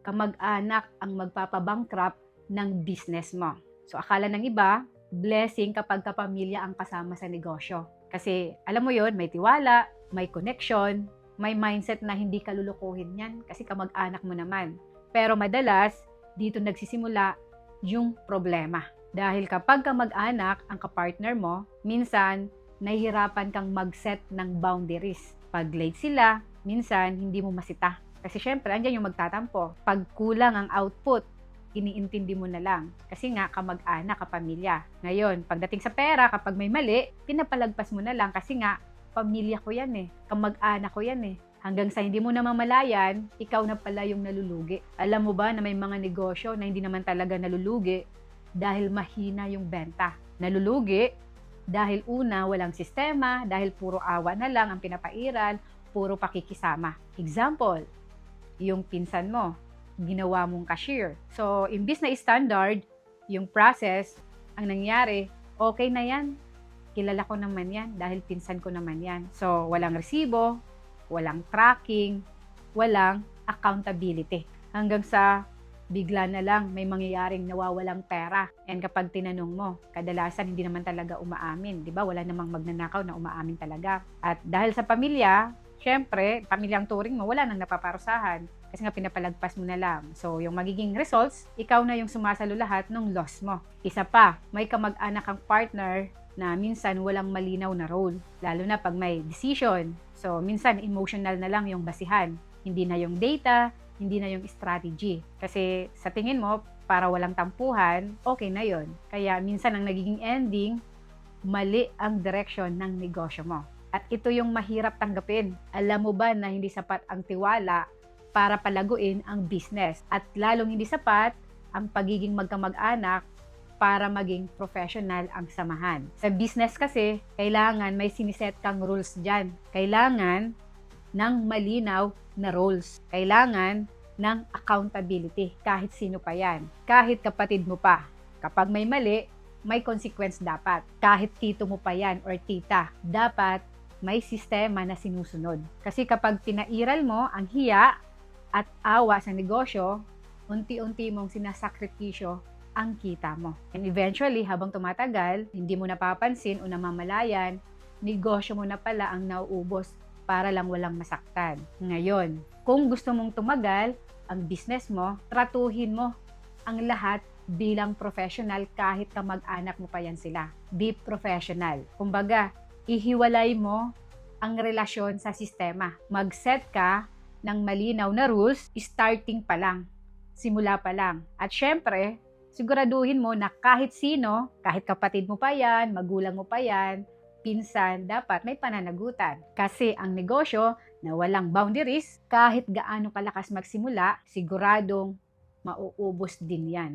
kamag-anak ang magpapabankrupt ng business mo. So akala ng iba, blessing kapag kapamilya ang kasama sa negosyo. Kasi alam mo yon, may tiwala, may connection, may mindset na hindi ka lulukuhin yan kasi kamag-anak mo naman. Pero madalas, dito nagsisimula yung problema. Dahil kapag kamag-anak ang kapartner mo, minsan nahihirapan kang mag-set ng boundaries. Pag late sila, minsan hindi mo masita. Kasi syempre, andyan yung magtatampo. Pag kulang ang output, iniintindi mo na lang. Kasi nga, kamag-anak, kapamilya. Ngayon, pagdating sa pera, kapag may mali, pinapalagpas mo na lang kasi nga, pamilya ko yan eh. Kamag-anak ko yan eh. Hanggang sa hindi mo namamalayan, ikaw na pala yung nalulugi. Alam mo ba na may mga negosyo na hindi naman talaga nalulugi dahil mahina yung benta. Nalulugi dahil una, walang sistema, dahil puro awa na lang ang pinapairal, puro pakikisama. Example, yung pinsan mo, ginawa mong cashier. So, imbis na standard, yung process, ang nangyari, okay na yan. Kilala ko naman yan dahil pinsan ko naman yan. So, walang resibo, walang tracking, walang accountability. Hanggang sa bigla na lang may mangyayaring nawawalang pera. And kapag tinanong mo, kadalasan hindi naman talaga umaamin. Di ba? Wala namang magnanakaw na umaamin talaga. At dahil sa pamilya, syempre, pamilyang turing mo, wala nang napaparusahan. Kasi nga pinapalagpas mo na lang. So, yung magiging results, ikaw na yung sumasalo lahat ng loss mo. Isa pa, may kamag-anak kang partner na minsan walang malinaw na role. Lalo na pag may decision. So, minsan emotional na lang yung basihan. Hindi na yung data, hindi na yung strategy. Kasi sa tingin mo, para walang tampuhan, okay na yon. Kaya minsan ang nagiging ending, mali ang direction ng negosyo mo. At ito yung mahirap tanggapin. Alam mo ba na hindi sapat ang tiwala para palaguin ang business? At lalong hindi sapat ang pagiging magkamag-anak para maging professional ang samahan. Sa business kasi, kailangan may siniset kang rules dyan. Kailangan ng malinaw na roles. Kailangan ng accountability. Kahit sino pa yan. Kahit kapatid mo pa. Kapag may mali, may consequence dapat. Kahit tito mo pa yan or tita, dapat may sistema na sinusunod. Kasi kapag pinairal mo ang hiya at awa sa negosyo, unti-unti mong sinasakripisyo ang kita mo. And eventually, habang tumatagal, hindi mo napapansin o namamalayan, negosyo mo na pala ang nauubos para lang walang masaktan. Ngayon, kung gusto mong tumagal ang business mo, tratuhin mo ang lahat bilang professional kahit kamag-anak mo pa yan sila. Be professional. Kumbaga, ihiwalay mo ang relasyon sa sistema. Mag-set ka ng malinaw na rules starting pa lang. Simula pa lang. At syempre, siguraduhin mo na kahit sino, kahit kapatid mo pa yan, magulang mo pa yan, pinsan, dapat may pananagutan. Kasi ang negosyo na walang boundaries, kahit gaano kalakas magsimula, siguradong mauubos din yan.